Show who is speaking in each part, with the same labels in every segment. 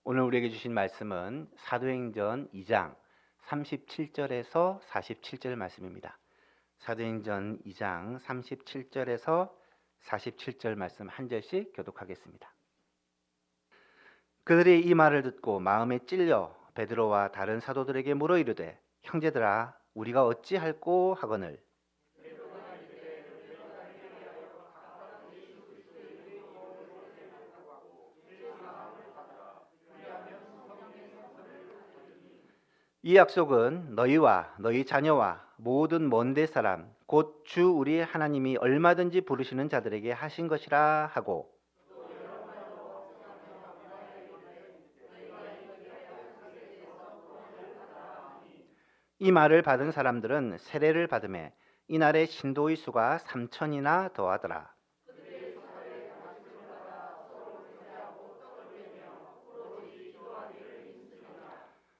Speaker 1: 오늘 우리에게 주신 말씀은 사도행전 2장 37절에서 47절 말씀입니다. 사도행전 2장 37절에서 47절 말씀 한 절씩 교독하겠습니다. 그들이 이 말을 듣고 마음에 찔려 베드로와 다른 사도들에게 물어 이르되 형제들아 우리가 어찌할꼬 하거늘 이 약속은 너희와 너희 자녀와 모든 먼데 사람 곧 주 우리 하나님이 얼마든지 부르시는 자들에게 하신 것이라 하고 이 말을 받은 사람들은 세례를 받음에 이날의 신도의 수가 3,000이나 더하더라.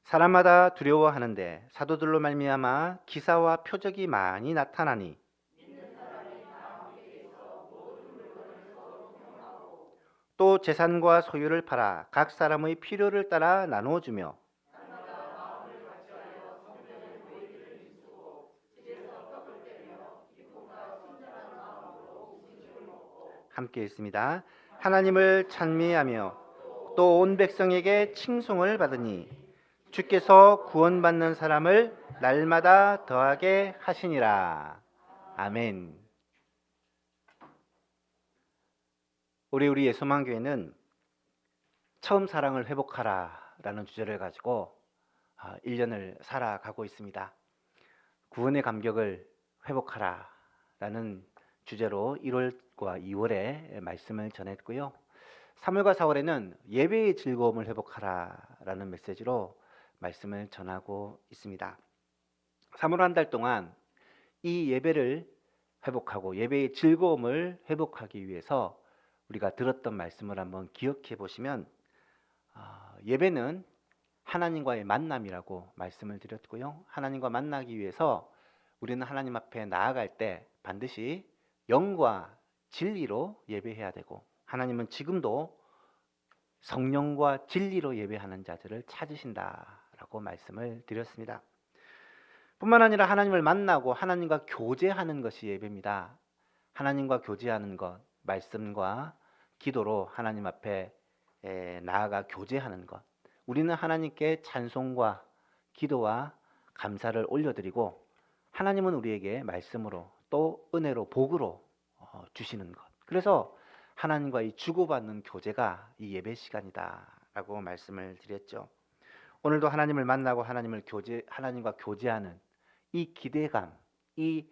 Speaker 1: 사람마다 두려워하는데 사도들로 말미암아 기사와 표적이 많이 나타나니 또 재산과 소유를 팔아 각 사람의 필요를 따라 나누어 주며 함께 있습니다. 하나님을 찬미하며 또 온 백성에게 칭송을 받으니 주께서 구원받는 사람을 날마다 더하게 하시니라. 아멘. 우리 예수만교회는 처음 사랑을 회복하라라는 주제를 가지고 1년을 살아가고 있습니다. 구원의 감격을 회복하라라는 주제로 1월과 2월에 말씀을 전했고요. 3월과 4월에는 예배의 즐거움을 회복하라라는 메시지로 말씀을 전하고 있습니다. 3월 한 달 동안 이 예배를 회복하고 예배의 즐거움을 회복하기 위해서 우리가 들었던 말씀을 한번 기억해 보시면 예배는 하나님과의 만남이라고 말씀을 드렸고요. 하나님과 만나기 위해서 우리는 하나님 앞에 나아갈 때 반드시 영과 진리로 예배해야 되고 하나님은 지금도 성령과 진리로 예배하는 자들을 찾으신다라고 말씀을 드렸습니다. 뿐만 아니라 하나님을 만나고 하나님과 교제하는 것이 예배입니다. 하나님과 교제하는 것, 말씀과 기도로 하나님 앞에 나아가 교제하는 것. 우리는 하나님께 찬송과 기도와 감사를 올려드리고 하나님은 우리에게 말씀으로 또 은혜로 복으로 주시는 것. 그래서 하나님과 이 주고받는 교제가 이 예배 시간이다라고 말씀을 드렸죠. 오늘도 하나님을 만나고 하나님과 교제하는 이 기대감, 이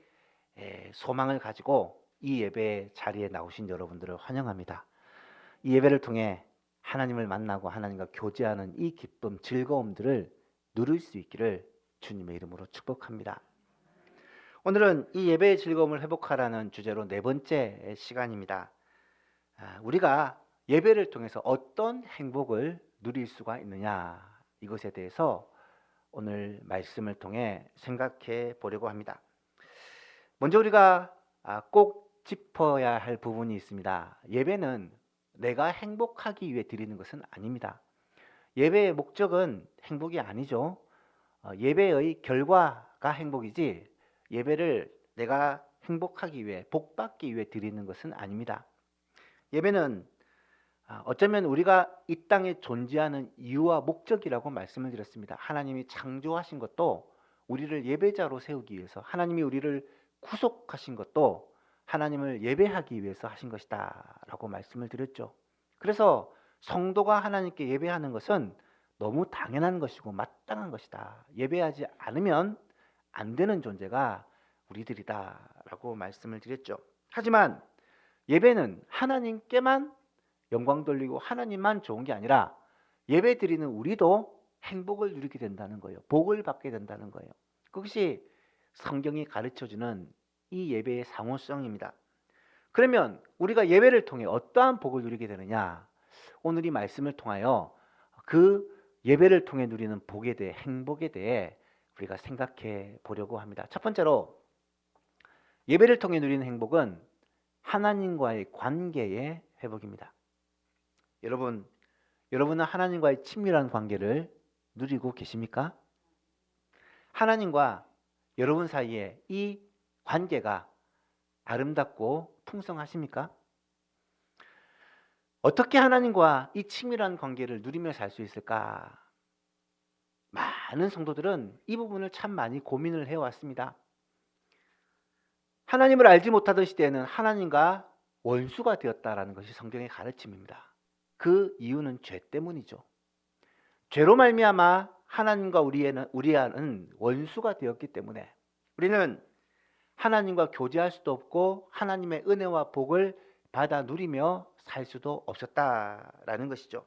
Speaker 1: 소망을 가지고 이 예배 자리에 나오신 여러분들을 환영합니다. 이 예배를 통해 하나님을 만나고 하나님과 교제하는 이 기쁨, 즐거움들을 누릴 수 있기를 주님의 이름으로 축복합니다. 오늘은 이 예배의 즐거움을 회복하라는 주제로 네 번째 시간입니다. 우리가 예배를 통해서 어떤 행복을 누릴 수가 있느냐, 이것에 대해서 오늘 말씀을 통해 생각해 보려고 합니다. 먼저 우리가 꼭 짚어야 할 부분이 있습니다. 예배는 내가 행복하기 위해 드리는 것은 아닙니다. 예배의 목적은 행복이 아니죠. 예배의 결과가 행복이지 예배를 내가 행복하기 위해 복받기 위해 드리는 것은 아닙니다. 예배는 어쩌면 우리가 이 땅에 존재하는 이유와 목적이라고 말씀을 드렸습니다. 하나님이 창조하신 것도 우리를 예배자로 세우기 위해서, 하나님이 우리를 구속하신 것도 하나님을 예배하기 위해서 하신 것이다 라고 말씀을 드렸죠. 그래서 성도가 하나님께 예배하는 것은 너무 당연한 것이고 마땅한 것이다. 예배하지 않으면 안 되는 존재가 우리들이다 라고 말씀을 드렸죠. 하지만 예배는 하나님께만 영광 돌리고 하나님만 좋은 게 아니라 예배 드리는 우리도 행복을 누리게 된다는 거예요. 복을 받게 된다는 거예요. 그것이 성경이 가르쳐주는 이 예배의 상호성입니다. 그러면 우리가 예배를 통해 어떠한 복을 누리게 되느냐? 오늘 이 말씀을 통하여 그 예배를 통해 누리는 복에 대해, 행복에 대해 우리가 생각해 보려고 합니다. 첫 번째로 예배를 통해 누리는 행복은 하나님과의 관계의 회복입니다. 여러분, 여러분은 하나님과의 친밀한 관계를 누리고 계십니까? 하나님과 여러분 사이에 이 관계가 아름답고 풍성하십니까? 어떻게 하나님과 이 친밀한 관계를 누리며 살 수 있을까? 많은 성도들은 이 부분을 참 많이 고민을 해왔습니다. 하나님을 알지 못하던 시대에는 하나님과 원수가 되었다라는 것이 성경의 가르침입니다. 그 이유는 죄 때문이죠. 죄로 말미암아 하나님과 우리와는 원수가 되었기 때문에 우리는 하나님과 교제할 수도 없고 하나님의 은혜와 복을 받아 누리며 살 수도 없었다라는 것이죠.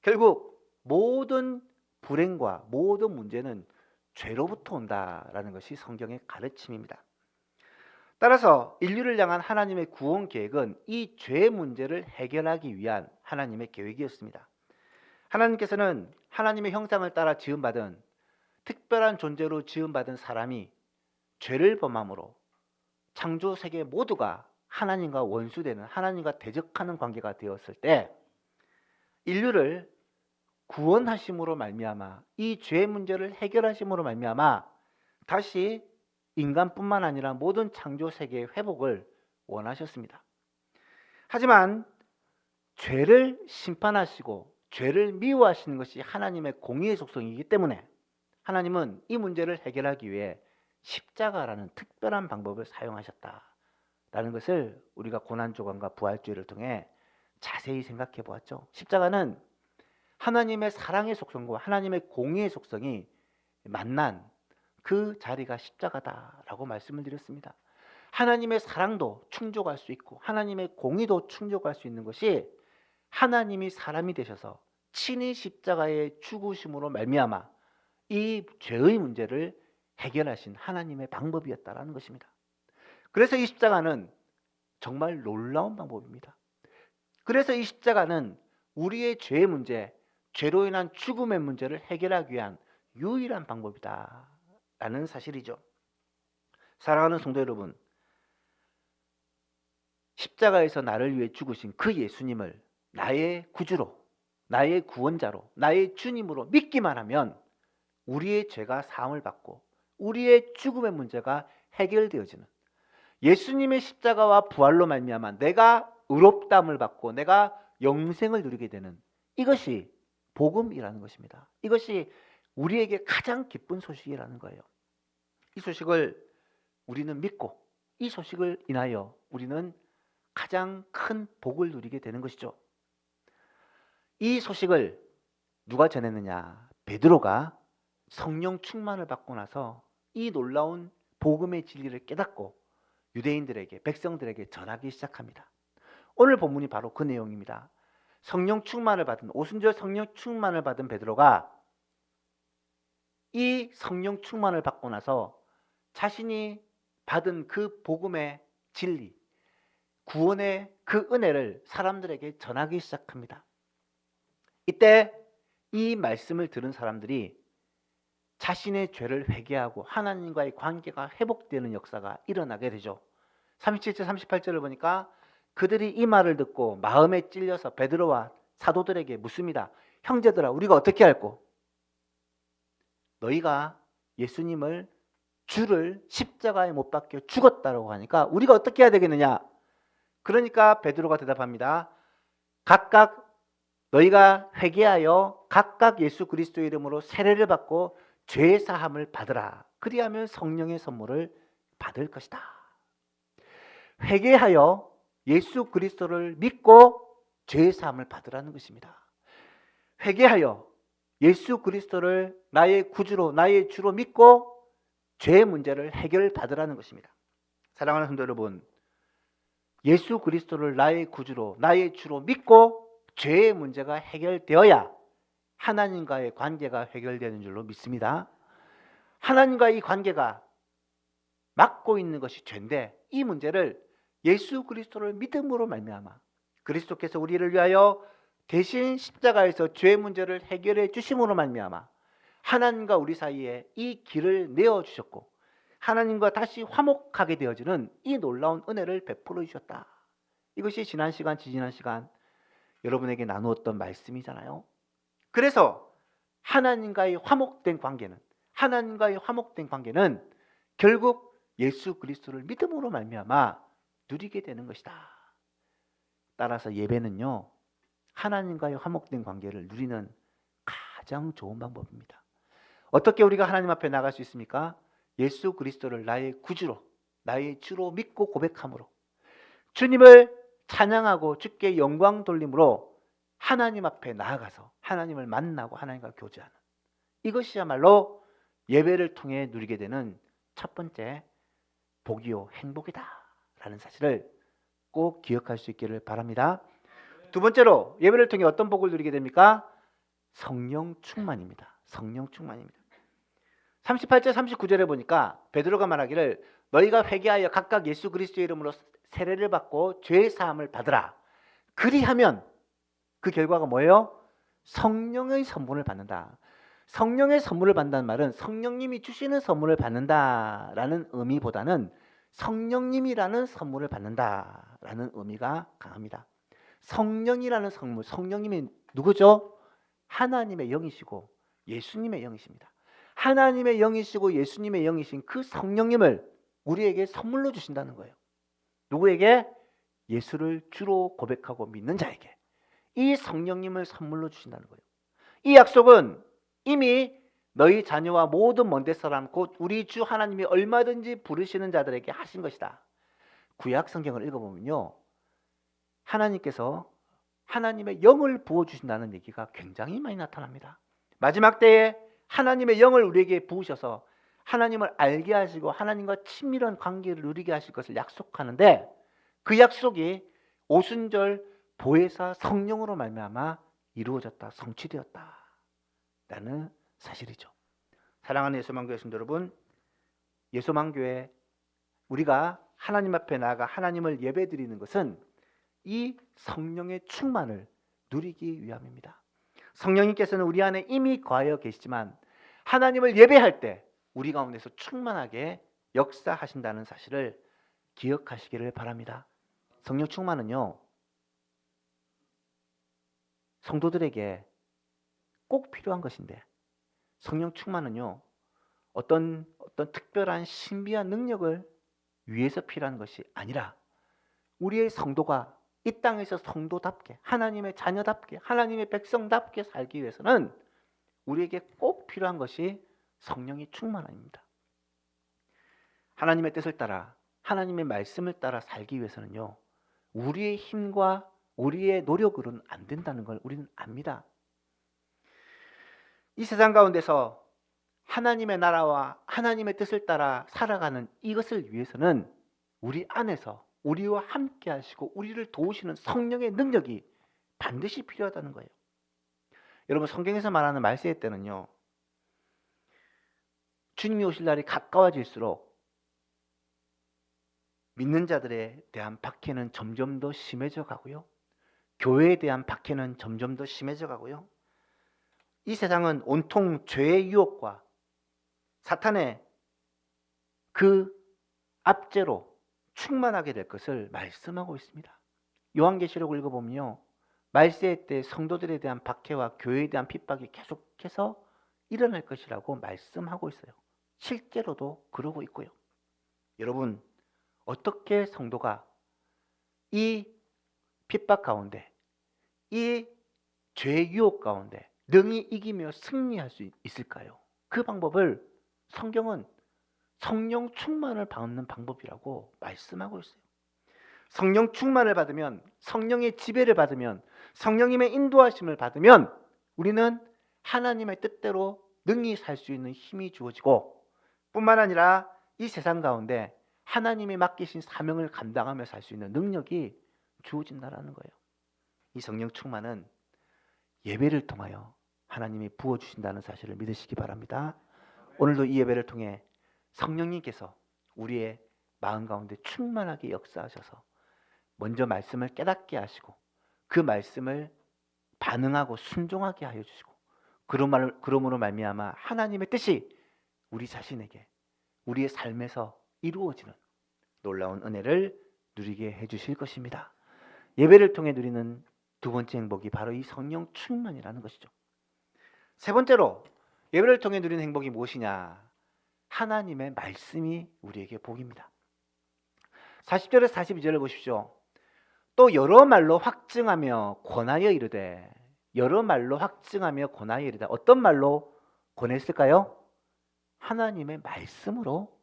Speaker 1: 결국 모든 불행과 모든 문제는 죄로부터 온다라는 것이 성경의 가르침입니다. 따라서 인류를 향한 하나님의 구원 계획은 이 죄 문제를 해결하기 위한 하나님의 계획이었습니다. 하나님께서는 하나님의 형상을 따라 지음받은 특별한 존재로 지음받은 사람이 죄를 범함으로 창조 세계 모두가 하나님과 원수되는, 하나님과 대적하는 관계가 되었을 때 인류를 구원하심으로 말미암아 이 죄 문제를 해결하심으로 말미암아 다시 인간뿐만 아니라 모든 창조 세계의 회복을 원하셨습니다. 하지만 죄를 심판하시고 죄를 미워하시는 것이 하나님의 공의의 속성이기 때문에 하나님은 이 문제를 해결하기 위해 십자가라는 특별한 방법을 사용하셨다라는 것을 우리가 고난조감과 부활주의를 통해 자세히 생각해 보았죠. 십자가는 하나님의 사랑의 속성과 하나님의 공의의 속성이 만난 그 자리가 십자가다라고 말씀을 드렸습니다. 하나님의 사랑도 충족할 수 있고 하나님의 공의도 충족할 수 있는 것이 하나님이 사람이 되셔서 친히 십자가의 죽으심으로 말미암아 이 죄의 문제를 해결하신 하나님의 방법이었다라는 것입니다. 그래서 이 십자가는 정말 놀라운 방법입니다. 그래서 이 십자가는 우리의 죄의 문제, 죄로 인한 죽음의 문제를 해결하기 위한 유일한 방법이다라는 사실이죠. 사랑하는 성도 여러분, 십자가에서 나를 위해 죽으신 그 예수님을 나의 구주로, 나의 구원자로, 나의 주님으로 믿기만 하면 우리의 죄가 사함을 받고 우리의 죽음의 문제가 해결되어지는, 예수님의 십자가와 부활로 말미암아 내가 의롭다함을 받고 내가 영생을 누리게 되는, 이것이 복음이라는 것입니다. 이것이 우리에게 가장 기쁜 소식이라는 거예요. 이 소식을 우리는 믿고 이 소식을 인하여 우리는 가장 큰 복을 누리게 되는 것이죠. 이 소식을 누가 전했느냐? 베드로가 성령 충만을 받고 나서 이 놀라운 복음의 진리를 깨닫고 유대인들에게, 백성들에게 전하기 시작합니다. 오늘 본문이 바로 그 내용입니다. 성령 충만을 받은, 오순절 성령 충만을 받은 베드로가 이 성령 충만을 받고 나서 자신이 받은 그 복음의 진리, 구원의 그 은혜를 사람들에게 전하기 시작합니다. 이때 이 말씀을 들은 사람들이 자신의 죄를 회개하고 하나님과의 관계가 회복되는 역사가 일어나게 되죠. 37절 38절을 보니까 그들이 이 말을 듣고 마음에 찔려서 베드로와 사도들에게 묻습니다. 형제들아, 우리가 어떻게 할꼬? 너희가 예수님을, 주를 십자가에 못 박혀 죽었다라고 하니까 우리가 어떻게 해야 되겠느냐? 그러니까 베드로가 대답합니다. 각각 너희가 회개하여 각각 예수 그리스도의 이름으로 세례를 받고 죄 사함을 받으라. 그리하면 성령의 선물을 받을 것이다. 회개하여 예수 그리스도를 믿고 죄 사함을 받으라는 것입니다. 회개하여 예수 그리스도를 나의 구주로, 나의 주로 믿고 죄의 문제를 해결받으라는 것입니다. 사랑하는 성도 여러분, 예수 그리스도를 나의 구주로, 나의 주로 믿고 죄의 문제가 해결되어야 하나님과의 관계가 해결되는 줄로 믿습니다. 하나님과의 이 관계가 막고 있는 것이 죄인데, 이 문제를 예수 그리스도를 믿음으로 말미암아 그리스도께서 우리를 위하여 대신 십자가에서 죄의 문제를 해결해 주심으로 말미암아 하나님과 우리 사이에 이 길을 내어주셨고 하나님과 다시 화목하게 되어지는 이 놀라운 은혜를 베풀어 주셨다. 이것이 지난 시간, 지지난 시간 여러분에게 나누었던 말씀이잖아요. 그래서 하나님과의 화목된 관계는 결국 예수 그리스도를 믿음으로 말미암아 누리게 되는 것이다. 따라서 예배는요, 하나님과의 화목된 관계를 누리는 가장 좋은 방법입니다. 어떻게 우리가 하나님 앞에 나갈 수 있습니까? 예수 그리스도를 나의 구주로, 나의 주로 믿고 고백함으로, 주님을 찬양하고 주께 영광 돌림으로 하나님 앞에 나아가서 하나님을 만나고 하나님과 교제하는, 이것이야말로 예배를 통해 누리게 되는 첫 번째 복이요 행복이다 라는 사실을 꼭 기억할 수 있기를 바랍니다. 두 번째로 예배를 통해 어떤 복을 누리게 됩니까? 성령 충만입니다. 성령 충만입니다. 38절 39절에 보니까 베드로가 말하기를 너희가 회개하여 각각 예수 그리스도의 이름으로 세례를 받고 죄 사함을 받으라. 그리하면 그 결과가 뭐예요? 성령의 선물을 받는다. 성령의 선물을 받는다는 말은 성령님이 주시는 선물을 받는다라는 의미보다는 성령님이라는 선물을 받는다라는 의미가 강합니다. 성령이라는 선물, 성령님이 누구죠? 하나님의 영이시고 예수님의 영이십니다. 하나님의 영이시고 예수님의 영이신 그 성령님을 우리에게 선물로 주신다는 거예요. 누구에게? 예수를 주로 고백하고 믿는 자에게 이 성령님을 선물로 주신다는 거예요. 이 약속은 이미 너희 자녀와 모든 먼데 사람 곧 우리 주 하나님이 얼마든지 부르시는 자들에게 하신 것이다. 구약 성경을 읽어보면요, 하나님께서 하나님의 영을 부어주신다는 얘기가 굉장히 많이 나타납니다. 마지막 때에 하나님의 영을 우리에게 부으셔서 하나님을 알게 하시고 하나님과 친밀한 관계를 누리게 하실 것을 약속하는데, 그 약속이 오순절 보혜사 성령으로 말미암아 이루어졌다, 성취되었다 라는 사실이죠. 사랑하는 예수만교회 성도 여러분, 예수만교회 우리가 하나님 앞에 나아가 하나님을 예배드리는 것은 이 성령의 충만을 누리기 위함입니다. 성령님께서는 우리 안에 이미 거하여 계시지만 하나님을 예배할 때 우리 가운데서 충만하게 역사하신다는 사실을 기억하시기를 바랍니다. 성령 충만은요, 성도들에게 꼭 필요한 것인데, 성령 충만은요, 어떤 특별한 신비한 능력을 위해서 필요한 것이 아니라 우리의 성도가 이 땅에서 성도답게, 하나님의 자녀답게, 하나님의 백성답게 살기 위해서는 우리에게 꼭 필요한 것이 성령의 충만함입니다. 하나님의 뜻을 따라, 하나님의 말씀을 따라 살기 위해서는요, 우리의 힘과 우리의 노력으로는 안 된다는 걸 우리는 압니다. 이 세상 가운데서 하나님의 나라와 하나님의 뜻을 따라 살아가는 이것을 위해서는 우리 안에서 우리와 함께 하시고 우리를 도우시는 성령의 능력이 반드시 필요하다는 거예요. 여러분, 성경에서 말하는 말세의 때는요, 주님이 오실 날이 가까워질수록 믿는 자들에 대한 박해는 점점 더 심해져 가고요, 교회에 대한 박해는 점점 더 심해져 가고요, 이 세상은 온통 죄의 유혹과 사탄의 그 압제로 충만하게 될 것을 말씀하고 있습니다. 요한계시록을 읽어보면요, 말세의 때 성도들에 대한 박해와 교회에 대한 핍박이 계속해서 일어날 것이라고 말씀하고 있어요. 실제로도 그러고 있고요. 여러분, 어떻게 성도가 이 핍박 가운데, 이 죄의 유혹 가운데 능히 이기며 승리할 수 있을까요? 그 방법을 성경은 성령 충만을 받는 방법이라고 말씀하고 있어요. 성령 충만을 받으면, 성령의 지배를 받으면, 성령님의 인도하심을 받으면 우리는 하나님의 뜻대로 능히 살 수 있는 힘이 주어지고, 뿐만 아니라 이 세상 가운데 하나님이 맡기신 사명을 감당하며 살 수 있는 능력이 주어진다는 거예요. 이 성령 충만은 예배를 통하여 하나님이 부어주신다는 사실을 믿으시기 바랍니다. 오늘도 이 예배를 통해 성령님께서 우리의 마음 가운데 충만하게 역사하셔서 먼저 말씀을 깨닫게 하시고 그 말씀을 반응하고 순종하게 하여 주시고, 그러므로 말미암아 하나님의 뜻이 우리 자신에게, 우리의 삶에서 이루어지는 놀라운 은혜를 누리게 해주실 것입니다. 예배를 통해 누리는 두 번째 행복이 바로 이 성령 충만이라는 것이죠. 세 번째로 예배를 통해 누리는 행복이 무엇이냐? 하나님의 말씀이 우리에게 복입니다. 40절에서 42절을 보십시오. 또 여러 말로 확증하며 권하여 이르되, 여러 말로 확증하며 권하여 이르되, 어떤 말로 권했을까요? 하나님의 말씀으로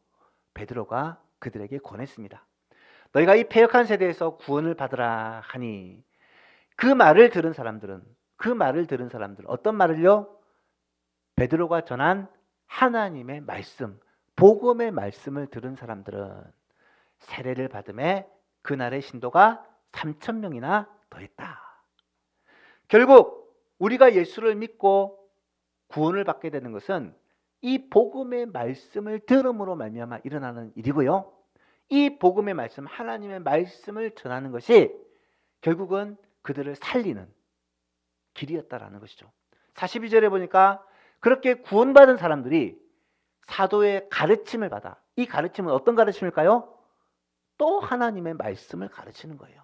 Speaker 1: 베드로가 그들에게 권했습니다. 너희가 이 패역한 세대에서 구원을 받으라 하니, 그 말을 들은 사람들은 어떤 말을요? 베드로가 전한 하나님의 말씀, 복음의 말씀을 들은 사람들은 세례를 받음에 그날의 신도가 3,000명이나 더했다. 결국 우리가 예수를 믿고 구원을 받게 되는 것은 이 복음의 말씀을 들음으로 말미암아 일어나는 일이고요. 이 복음의 말씀, 하나님의 말씀을 전하는 것이 결국은 그들을 살리는 길이었다라는 것이죠. 42절에 보니까 그렇게 구원받은 사람들이 사도의 가르침을 받아, 이 가르침은 어떤 가르침일까요? 또 하나님의 말씀을 가르치는 거예요.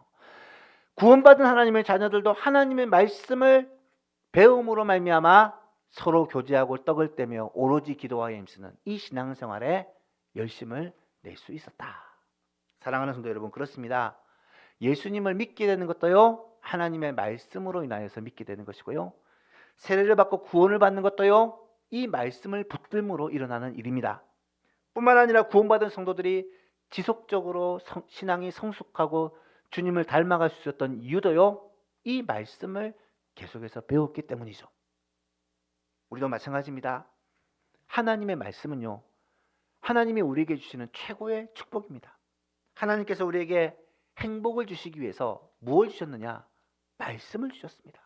Speaker 1: 구원받은 하나님의 자녀들도 하나님의 말씀을 배움으로 말미암아 서로 교제하고 떡을 떼며 오로지 기도하여 힘쓰는 이 신앙생활에 열심을 낼 수 있었다. 사랑하는 성도 여러분, 그렇습니다. 예수님을 믿게 되는 것도요, 하나님의 말씀으로 인하여서 믿게 되는 것이고요, 세례를 받고 구원을 받는 것도요, 이 말씀을 붙들므로 일어나는 일입니다. 뿐만 아니라 구원받은 성도들이 지속적으로 신앙이 성숙하고 주님을 닮아갈 수 있었던 이유도요, 이 말씀을 계속해서 배웠기 때문이죠. 우리도 마찬가지입니다. 하나님의 말씀은요, 하나님이 우리에게 주시는 최고의 축복입니다. 하나님께서 우리에게 행복을 주시기 위해서 무엇을 주셨느냐? 말씀을 주셨습니다.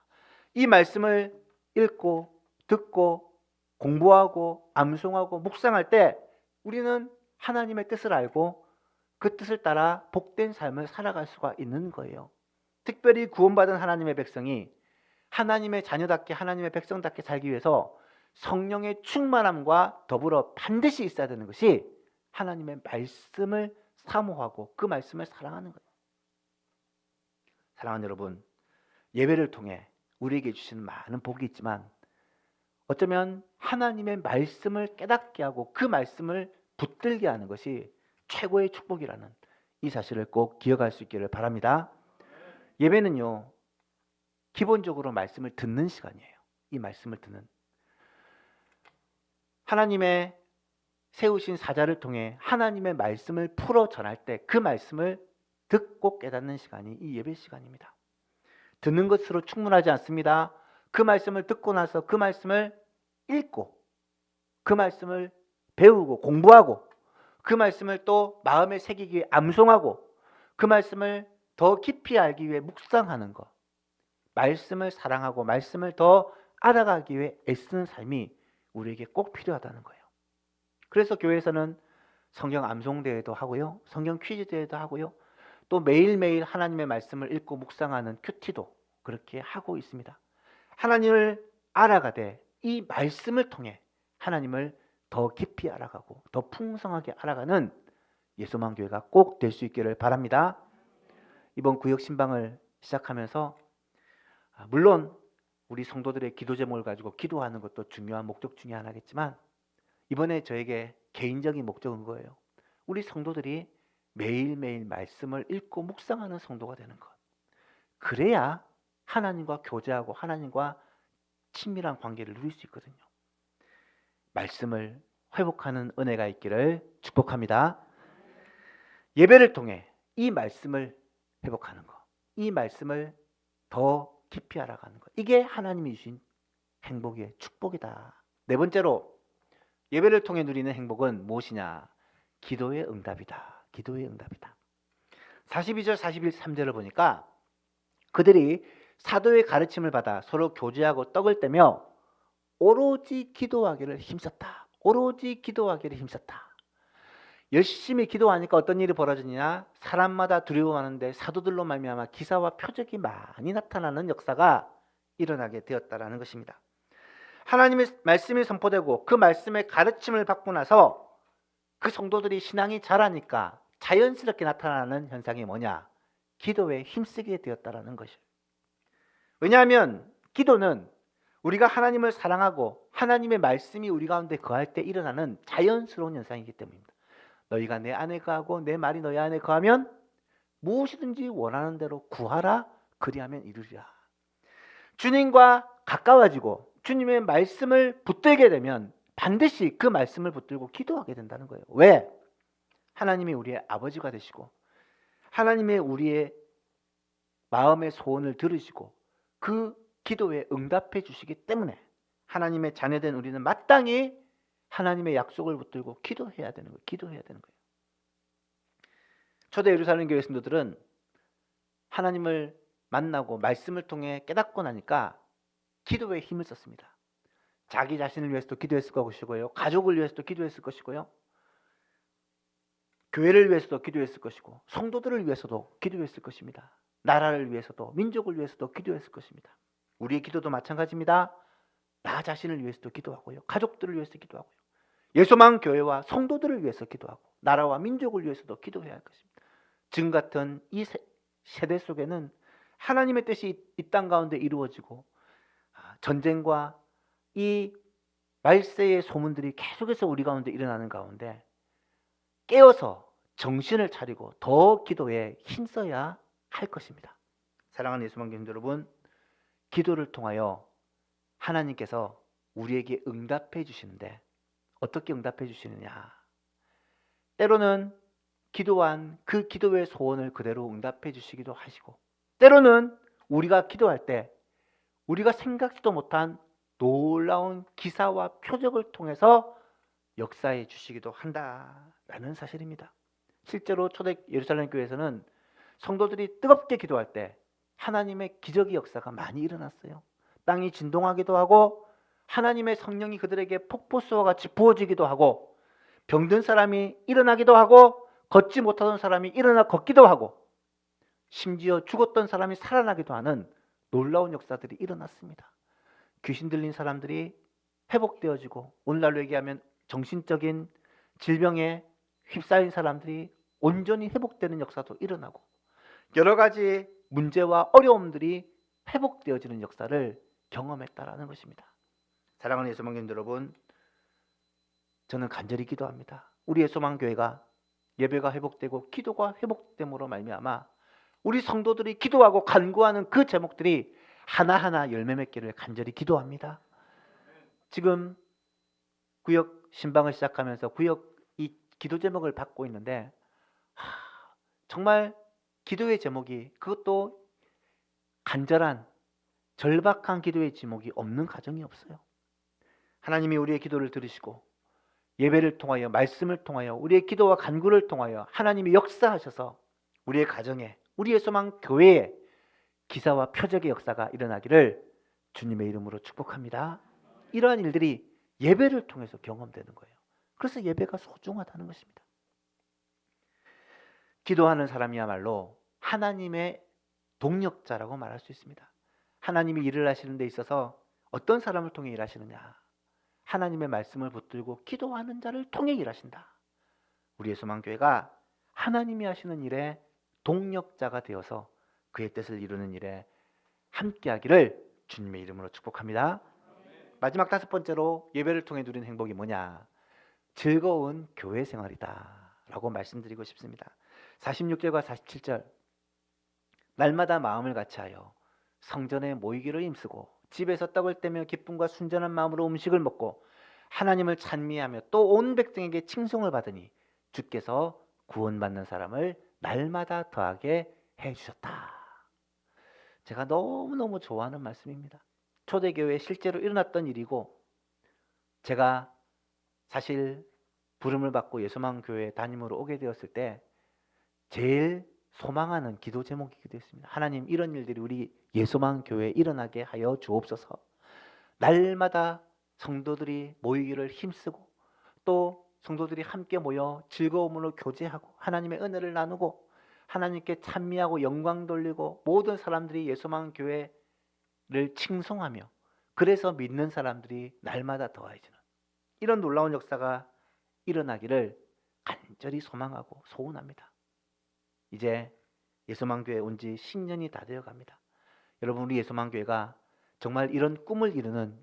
Speaker 1: 이 말씀을 읽고 듣고 공부하고 암송하고 묵상할 때 우리는 하나님의 뜻을 알고 그 뜻을 따라 복된 삶을 살아갈 수가 있는 거예요. 특별히 구원받은 하나님의 백성이 하나님의 자녀답게, 하나님의 백성답게 살기 위해서 성령의 충만함과 더불어 반드시 있어야 되는 것이 하나님의 말씀을 사모하고 그 말씀을 사랑하는 거예요. 사랑하는 여러분, 예배를 통해 우리에게 주시는 많은 복이 있지만 어쩌면 하나님의 말씀을 깨닫게 하고 그 말씀을 붙들게 하는 것이 최고의 축복이라는 이 사실을 꼭 기억할 수 있기를 바랍니다. 예배는요, 기본적으로 말씀을 듣는 시간이에요. 이 말씀을 듣는, 하나님의 세우신 사자를 통해 하나님의 말씀을 풀어 전할 때 그 말씀을 듣고 깨닫는 시간이 이 예배 시간입니다. 듣는 것으로 충분하지 않습니다. 그 말씀을 듣고 나서 그 말씀을 읽고 그 말씀을 배우고 공부하고 그 말씀을 또 마음에 새기기 위해 암송하고 그 말씀을 더 깊이 알기 위해 묵상하는 것, 말씀을 사랑하고 말씀을 더 알아가기 위해 애쓰는 삶이 우리에게 꼭 필요하다는 거예요. 그래서 교회에서는 성경 암송 대회도 하고요, 성경 퀴즈 대회도 하고요, 또 매일매일 하나님의 말씀을 읽고 묵상하는 큐티도 그렇게 하고 있습니다. 하나님을 알아가되 이 말씀을 통해 하나님을 더 깊이 알아가고 더 풍성하게 알아가는 예수만교회가 꼭 될 수 있기를 바랍니다. 이번 구역 신방을 시작하면서 물론 우리 성도들의 기도 제목을 가지고 기도하는 것도 중요한 목적 중에 하나겠지만 이번에 저에게 개인적인 목적은 거예요. 우리 성도들이 매일매일 말씀을 읽고 묵상하는 성도가 되는 것. 그래야 하나님과 교제하고 하나님과 친밀한 관계를 누릴 수 있거든요. 말씀을 회복하는 은혜가 있기를 축복합니다. 예배를 통해 이 말씀을 회복하는 것, 이 말씀을 더 깊이 알아가는 것, 이게 하나님이 주신 행복의 축복이다. 네 번째로 예배를 통해 누리는 행복은 무엇이냐? 기도의 응답이다. 기도의 응답이다. 42절 43절을 보니까 그들이 사도의 가르침을 받아 서로 교제하고 떡을 떼며 오로지 기도하기를 힘썼다. 오로지 기도하기를 힘썼다. 열심히 기도하니까 어떤 일이 벌어지냐? 사람마다 두려워하는데 사도들로 말미암아 기사와 표적이 많이 나타나는 역사가 일어나게 되었다라는 것입니다. 하나님의 말씀이 선포되고 그 말씀의 가르침을 받고 나서 그 성도들이 신앙이 자라니까 자연스럽게 나타나는 현상이 뭐냐? 기도에 힘쓰게 되었다라는 것이에요. 왜냐하면 기도는 우리가 하나님을 사랑하고 하나님의 말씀이 우리 가운데 거할 때 일어나는 자연스러운 현상이기 때문입니다. 너희가 내 안에 거하고 내 말이 너희 안에 거하면 무엇이든지 원하는 대로 구하라, 그리하면 이루리라. 주님과 가까워지고 주님의 말씀을 붙들게 되면 반드시 그 말씀을 붙들고 기도하게 된다는 거예요. 왜? 하나님이 우리의 아버지가 되시고 하나님의 우리의 마음의 소원을 들으시고 그 기도에 응답해 주시기 때문에 하나님의 자녀된 우리는 마땅히 하나님의 약속을 붙들고 기도해야 되는 거예요. 기도해야 되는 거예요. 초대 예루살렘 교회 성도들은 하나님을 만나고 말씀을 통해 깨닫고 나니까 기도에 힘을 썼습니다. 자기 자신을 위해서도 기도했을 것이고요. 가족을 위해서도 기도했을 것이고요. 교회를 위해서도 기도했을 것이고 성도들을 위해서도 기도했을 것입니다. 나라를 위해서도 민족을 위해서도 기도했을 것입니다. 우리의 기도도 마찬가지입니다. 나 자신을 위해서도 기도하고요. 가족들을 위해서 기도하고요. 예수만 교회와 성도들을 위해서 기도하고 나라와 민족을 위해서도 기도해야 할 것입니다. 지금 같은 이 세대 속에는 하나님의 뜻이 이 땅 가운데 이루어지고 전쟁과 이 말세의 소문들이 계속해서 우리 가운데 일어나는 가운데 깨어서 정신을 차리고 더 기도에 힘써야 할 것입니다. 사랑하는 예수만 교인 여러분, 기도를 통하여 하나님께서 우리에게 응답해 주시는데 어떻게 응답해 주시느냐? 때로는 기도한 그 기도의 소원을 그대로 응답해 주시기도 하시고 때로는 우리가 기도할 때 우리가 생각지도 못한 놀라운 기사와 표적을 통해서 역사해 주시기도 한다라는 사실입니다. 실제로 초대 예루살렘 교회에서는 성도들이 뜨겁게 기도할 때 하나님의 기적의 역사가 많이 일어났어요. 땅이 진동하기도 하고 하나님의 성령이 그들에게 폭포수와 같이 부어지기도 하고 병든 사람이 일어나기도 하고 걷지 못하던 사람이 일어나 걷기도 하고 심지어 죽었던 사람이 살아나기도 하는 놀라운 역사들이 일어났습니다. 귀신 들린 사람들이 회복되어지고 오늘날로 얘기하면 정신적인 질병에 휩싸인 사람들이 온전히 회복되는 역사도 일어나고 여러 가지 문제와 어려움들이 회복되어지는 역사를 경험했다라는 것입니다. 사랑하는 예수망교인 여러분, 저는 간절히 기도합니다. 우리 예수망교회가 예배가 회복되고 기도가 회복됨으로 말미암아 우리 성도들이 기도하고 간구하는 그 제목들이 하나하나 열매 맺기를 간절히 기도합니다. 지금 구역 신방을 시작하면서 구역 이 기도 제목을 받고 있는데 정말 기도의 제목이 그것도 간절한 절박한 기도의 제목이 없는 가정이 없어요. 하나님이 우리의 기도를 들으시고 예배를 통하여 말씀을 통하여 우리의 기도와 간구를 통하여 하나님이 역사하셔서 우리의 가정에 우리의 소망 교회에 기사와 표적의 역사가 일어나기를 주님의 이름으로 축복합니다. 이러한 일들이 예배를 통해서 경험되는 거예요. 그래서 예배가 소중하다는 것입니다. 기도하는 사람이야말로 하나님의 동력자라고 말할 수 있습니다. 하나님이 일을 하시는 데 있어서 어떤 사람을 통해 일하시느냐? 하나님의 말씀을 붙들고 기도하는 자를 통해 일하신다. 우리의 소망교회가 하나님이 하시는 일에 동력자가 되어서 그의 뜻을 이루는 일에 함께하기를 주님의 이름으로 축복합니다. 마지막 5번째로 예배를 통해 누리는 행복이 뭐냐? 즐거운 교회 생활이다 라고 말씀드리고 싶습니다. 46절과 47절 날마다 마음을 같이하여 성전에 모이기를 힘쓰고 집에서 떡을 떼며 기쁨과 순전한 마음으로 음식을 먹고 하나님을 찬미하며 또 온 백성에게 칭송을 받으니 주께서 구원받는 사람을 날마다 더하게 해주셨다. 제가 너무너무 좋아하는 말씀입니다. 초대교회에 실제로 일어났던 일이고 제가 사실 부름을 받고 예수만교회 담임으로 오게 되었을 때 제일 소망하는 기도 제목이기도 했습니다. 하나님, 이런 일들이 우리 예수만교회에 일어나게 하여 주옵소서. 날마다 성도들이 모이기를 힘쓰고 또 성도들이 함께 모여 즐거움으로 교제하고 하나님의 은혜를 나누고 하나님께 찬미하고 영광 돌리고 모든 사람들이 예수만교회를 칭송하며 그래서 믿는 사람들이 날마다 더해지는 이런 놀라운 역사가 일어나기를 간절히 소망하고 소원합니다. 이제 예수만교회에 온 지 10년이 다 되어 갑니다. 여러분, 우리 예수만교회가 정말 이런 꿈을 이루는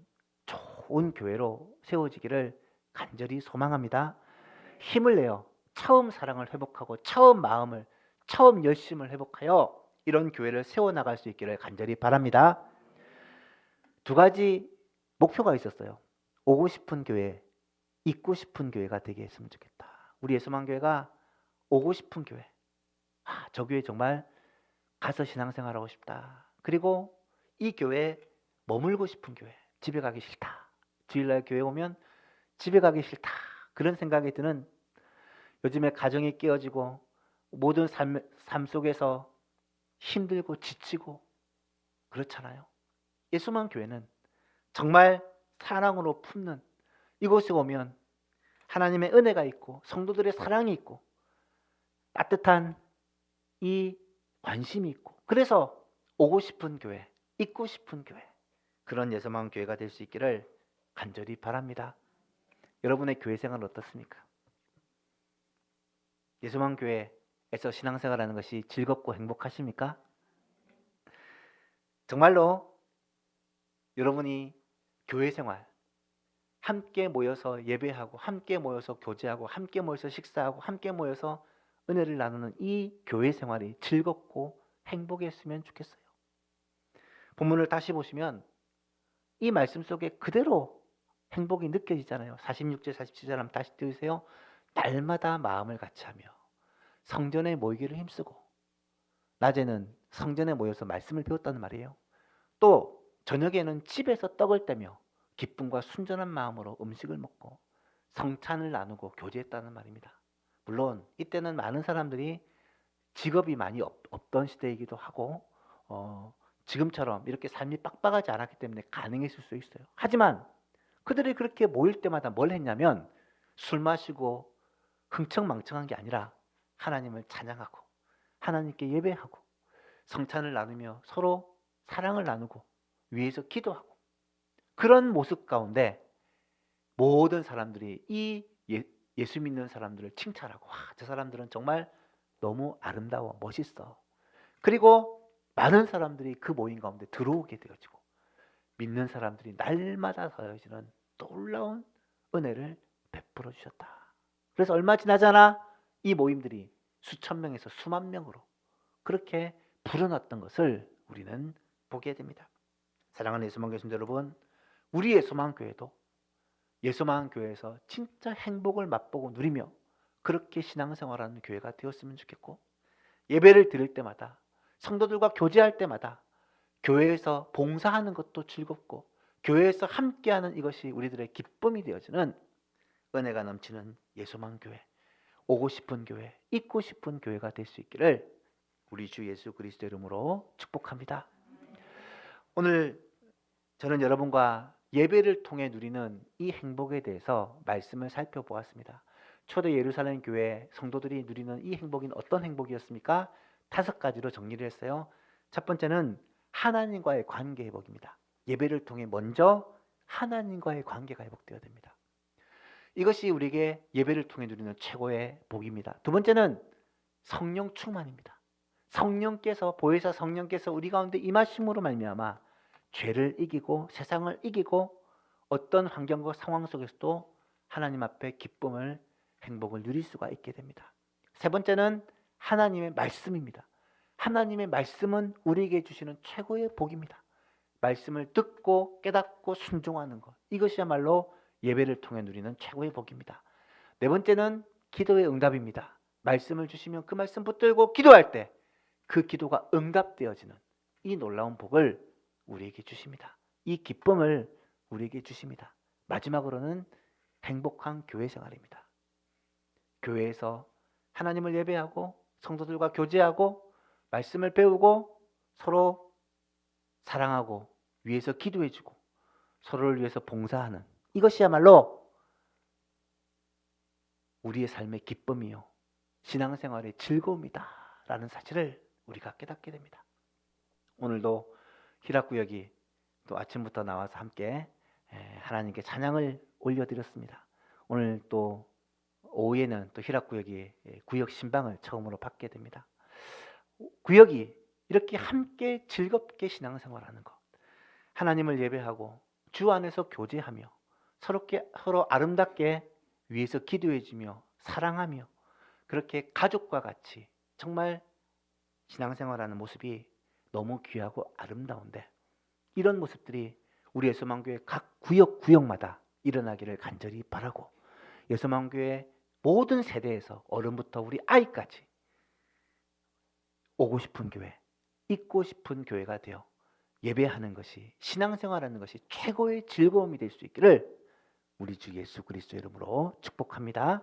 Speaker 1: 좋은 교회로 세워지기를 간절히 소망합니다. 힘을 내어 처음 사랑을 회복하고 처음 마음을, 처음 열심을 회복하여 이런 교회를 세워나갈 수 있기를 간절히 바랍니다. 두 가지 목표가 있었어요. 오고 싶은 교회, 있고 싶은 교회가 되게 했으면 좋겠다. 우리 예수만교회가 오고 싶은 교회, 저 교회 정말 가서 신앙생활하고 싶다. 그리고 이 교회에 머물고 싶은 교회, 집에 가기 싫다. 주일날 교회 오면 집에 가기 싫다. 그런 생각이 드는, 요즘에 가정이 깨어지고 모든 삶 속에서 힘들고 지치고 그렇잖아요. 예수만 교회는 정말 사랑으로 품는, 이곳에 오면 하나님의 은혜가 있고 성도들의 사랑이 있고 따뜻한 이 관심이 있고, 그래서 오고 싶은 교회, 있고 싶은 교회, 그런 예수만 교회가 될 수 있기를 간절히 바랍니다. 여러분의 교회 생활은 어떻습니까? 예수만 교회에서 신앙생활하는 것이 즐겁고 행복하십니까? 정말로 여러분이 교회 생활, 함께 모여서 예배하고 함께 모여서 교제하고 함께 모여서 식사하고 함께 모여서 은혜를 나누는 이 교회 생활이 즐겁고 행복했으면 좋겠어요. 본문을 다시 보시면 이 말씀 속에 그대로 행복이 느껴지잖아요. 46절 47절 한번 다시 들으세요. 날마다 마음을 같이하며 성전에 모이기를 힘쓰고, 낮에는 성전에 모여서 말씀을 배웠다는 말이에요. 또 저녁에는 집에서 떡을 떼며 기쁨과 순전한 마음으로 음식을 먹고 성찬을 나누고 교제했다는 말입니다. 물론 이때는 많은 사람들이 직업이 많이 없던 시대이기도 하고 지금처럼 이렇게 삶이 빡빡하지 않았기 때문에 가능했을 수 있어요. 하지만 그들이 그렇게 모일 때마다 뭘 했냐면 술 마시고 흥청망청한 게 아니라 하나님을 찬양하고 하나님께 예배하고 성찬을 나누며 서로 사랑을 나누고 위에서 기도하고, 그런 모습 가운데 모든 사람들이 이 예수 믿는 사람들을 칭찬하고, 저 사람들은 정말 너무 아름다워, 멋있어. 그리고 많은 사람들이 그 모임 가운데 들어오게 되어지고 믿는 사람들이 날마다 더해지는 놀라운 은혜를 베풀어 주셨다. 그래서 얼마 지나지 않아 이 모임들이 수천 명에서 수만 명으로 그렇게 불어났던 것을 우리는 보게 됩니다. 사랑하는 예수만 교회들 여러분, 우리 예수만 교회도 예수만 교회에서 진짜 행복을 맛보고 누리며 그렇게 신앙생활하는 교회가 되었으면 좋겠고, 예배를 드릴 때마다 성도들과 교제할 때마다 교회에서 봉사하는 것도 즐겁고 교회에서 함께하는 이것이 우리들의 기쁨이 되어지는 은혜가 넘치는 예수만 교회, 오고 싶은 교회, 있고 싶은 교회가 될 수 있기를 우리 주 예수 그리스도 이름으로 축복합니다. 오늘 저는 여러분과 예배를 통해 누리는 이 행복에 대해서 말씀을 살펴보았습니다. 초대 예루살렘 교회 성도들이 누리는 이 행복은 어떤 행복이었습니까? 5가지로 정리를 했어요. 첫 번째는 하나님과의 관계 회복입니다. 예배를 통해 먼저 하나님과의 관계가 회복되어야 됩니다. 이것이 우리에게 예배를 통해 누리는 최고의 복입니다. 두 번째는 성령 충만입니다. 성령께서, 보혜사 성령께서 우리 가운데 임하심으로 말미암아 죄를 이기고 세상을 이기고 어떤 환경과 상황 속에서도 하나님 앞에 기쁨을, 행복을 누릴 수가 있게 됩니다. 세 번째는 하나님의 말씀입니다. 하나님의 말씀은 우리에게 주시는 최고의 복입니다. 말씀을 듣고 깨닫고 순종하는 것, 이것이야말로 예배를 통해 누리는 최고의 복입니다. 네 번째는 기도의 응답입니다. 말씀을 주시면 그 말씀 붙들고 기도할 때 그 기도가 응답되어지는 이 놀라운 복을 우리에게 주십니다. 이 기쁨을 우리에게 주십니다. 마지막으로는 행복한 교회 생활입니다. 교회에서 하나님을 예배하고 성도들과 교제하고 말씀을 배우고 서로 사랑하고 위해서 기도해주고 서로를 위해서 봉사하는, 이것이야말로 우리의 삶의 기쁨이요 신앙생활의 즐거움이다 라는 사실을 우리가 깨닫게 됩니다. 오늘도 희락구역이 또 아침부터 나와서 함께 하나님께 찬양을 올려드렸습니다. 오늘 또 오후에는 또 희락구역이 구역 신방을 처음으로 받게 됩니다. 구역이 이렇게 함께 즐겁게 신앙생활하는 것, 하나님을 예배하고 주 안에서 교제하며 서로 아름답게 위에서 기도해주며 사랑하며 그렇게 가족과 같이 정말 신앙생활하는 모습이 너무 귀하고 아름다운데, 이런 모습들이 우리 예수만교회 각 구역마다 일어나기를 간절히 바라고, 예수만교회 모든 세대에서 어른부터 우리 아이까지 오고 싶은 교회, 있고 싶은 교회가 되어 예배하는 것이, 신앙생활하는 것이 최고의 즐거움이 될 수 있기를 우리 주 예수 그리스도 이름으로 축복합니다.